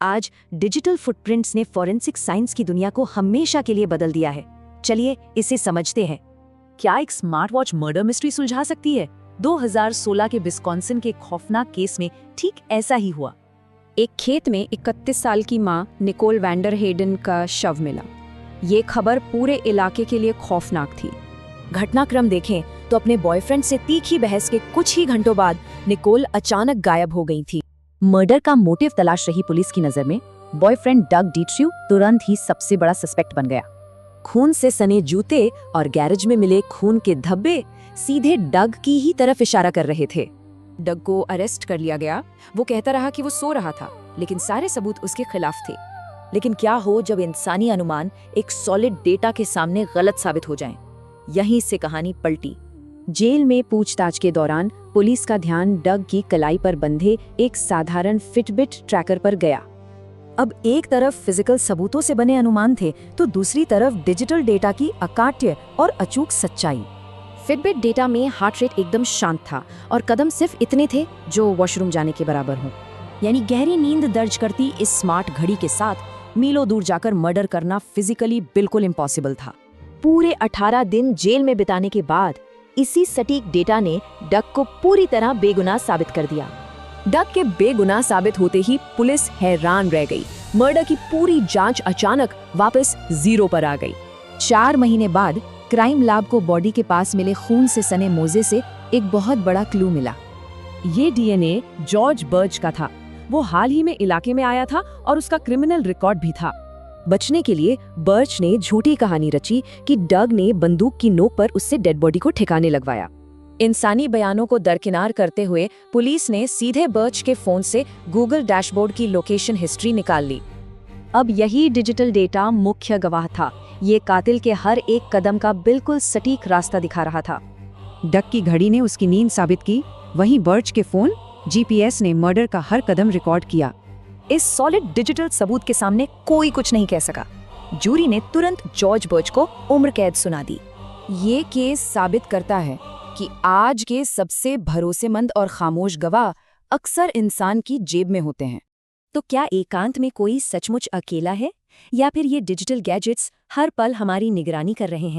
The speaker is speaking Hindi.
आज डिजिटल फुटप्रिंट्स ने फॉरेंसिक साइंस की दुनिया को हमेशा के लिए बदल दिया है। चलिए इसे समझते हैं। क्या एक स्मार्ट वॉच मर्डर मिस्ट्री सुलझा सकती है? 2016 के विस्कॉन्सिन के खौफनाक केस में ठीक ऐसा ही हुआ। एक खेत में 31 साल की मां निकोल वैंडर हेडन का शव मिला। ये खबर पूरे इलाके के लिए खौफनाक थी। घटनाक्रम देखें तो अपने बॉयफ्रेंड से तीखी बहस के कुछ ही घंटों बाद निकोल अचानक गायब हो गई थी। मर्डर का मोटिव तलाश रही पुलिस की नजर में बॉयफ्रेंड डग डीट्रू तुरंत ही सबसे बड़ा सस्पेक्ट बन गया। खून से सने जूते और गैरेज में मिले खून के धब्बे सीधे डग की ही तरफ इशारा कर रहे थे। डग को अरेस्ट कर लिया गया। वो कहता रहा कि वो सो रहा था, लेकिन सारे सबूत उसके खिलाफ थे। लेकिन क्या हो जब इंसानी अनुमान एक सॉलिड डेटा के सामने गलत साबित हो जाएं? यहीं से कहानी पलटी। जेल में पूछताछ के दौरान पुलिस का ध्यान डग की कलाई पर बंधे एक साधारण फिटबिट ट्रैकर पर गया। अब एक तरफ फिजिकल सबूतों से बने अनुमान थे, तो दूसरी तरफ डिजिटल डेटा की अकाट्य और अचूक सच्चाई। फिटबिट डेटा में हार्ट रेट एकदम शांत था और कदम सिर्फ इतने थे जो वॉशरूम जाने के बराबर हों। यानी गहरी नींद दर्ज करती इस स्मार्ट घड़ी के साथ मीलों दूर जाकर मर्डर करना फिजिकली बिल्कुल इम्पॉसिबल था। पूरे 18 दिन जेल में बिताने के बाद इसी सटीक डेटा ने डग को पूरी तरह बेगुनाह साबित कर दिया। डग के बेगुनाह साबित होते ही पुलिस हैरान रह गई। मर्डर की पूरी जांच अचानक वापस 0 पर आ गई। 4 महीने बाद क्राइम लैब को बॉडी के पास मिले खून से सने मोजे से एक बहुत बड़ा क्लू मिला। ये डीएनए जॉर्ज बर्च का था। वो हाल ही में इलाके में आया था और उसका क्रिमिनल रिकॉर्ड भी था। बचने के लिए बर्च ने झूठी कहानी रची कि डग ने बंदूक की नोक पर उससे डेड बॉडी को ठिकाने लगवाया। इंसानी बयानों को दरकिनार करते हुए पुलिस ने सीधे बर्च के फोन से गूगल डैशबोर्ड की लोकेशन हिस्ट्री निकाल ली। अब यही डिजिटल डेटा मुख्य गवाह था। ये कातिल के हर एक कदम का बिल्कुल सटीक रास्ता दिखा रहा था। डग की घड़ी ने उसकी नींद साबित की, वहीं बर्च के फोन जीपीएस ने मर्डर का हर कदम रिकॉर्ड किया। इस सॉलिड डिजिटल सबूत के सामने कोई कुछ नहीं कह सका। जूरी ने तुरंत जॉर्ज बर्च को उम्र कैद सुना दी। ये केस साबित करता है कि आज के सबसे भरोसेमंद और खामोश गवाह अक्सर इंसान की जेब में होते हैं। तो क्या एकांत में कोई सचमुच अकेला है, या फिर ये डिजिटल गैजेट्स हर पल हमारी निगरानी कर रहे हैं?